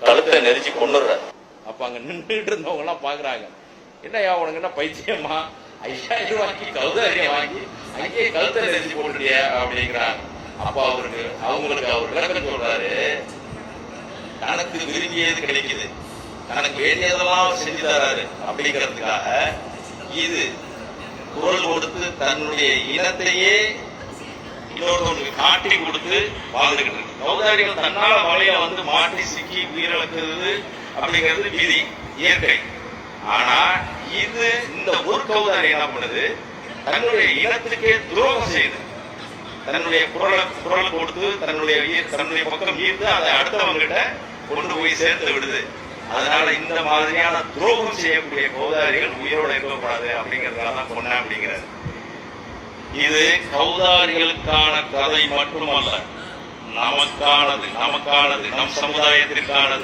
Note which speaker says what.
Speaker 1: கழுத்தை நெரிச்சு கொண்டுறாரு.
Speaker 2: அப்ப அங்க நின்றுட்டு இருந்தவங்க எல்லாம் பாக்குறாங்க, என்னையா உனக்கு என்ன பைத்தியமா, 5000 ரூபாய்க்கு கௌதாரியை வாங்கி அங்கேயே கழுத்தை நெரிச்சு போட்டுட்டிய அப்படிங்கிறாங்க. அப்ப அவங்களுக்கு அவர் விளக்கம் சொல்றாரு, தனக்கு விரும்பியது கிடைக்குது, தனக்கு வேண்டியதெல்லாம் செஞ்சு தராரு அப்படிங்கிறதுக்காக இது குரல் கொடுத்து தன்னுடைய இனத்தையே இன்னொருத்தவங்களுக்கு காட்டி கொடுத்து வாழ்ந்துகிட்டு இருக்கு. கௌதாரிகள் தன்னால வலையில வந்து மாட்டி சிக்கி உயிரிழக்கிறது அப்படிங்கிறது விதி, இயற்கை. ஆனா இது இந்த ஒரு கௌதாரி என்ன பண்ணுது, தன்னுடைய இனத்துக்கே துரோகம் செய்யுது. தன்னுடைய குரல் கொடுத்து தன்னுடைய பக்கம் ஈர்த்து அதை அடுத்தவங்கிட்ட கொண்டு போய் சேர்த்து விடுது. அதனால இந்த மாதிரியான துரோகம் செய்யக்கூடிய கௌதாரிகள் உயிரோட இருக்கக்கூடாது அப்படிங்கறதுனால தான் சொன்னேன் அப்படிங்கிறது. இது கௌதாரிகளுக்கான கதை மட்டுமல்ல, நமக்கானது, நம் சமுதாயத்திற்கானது.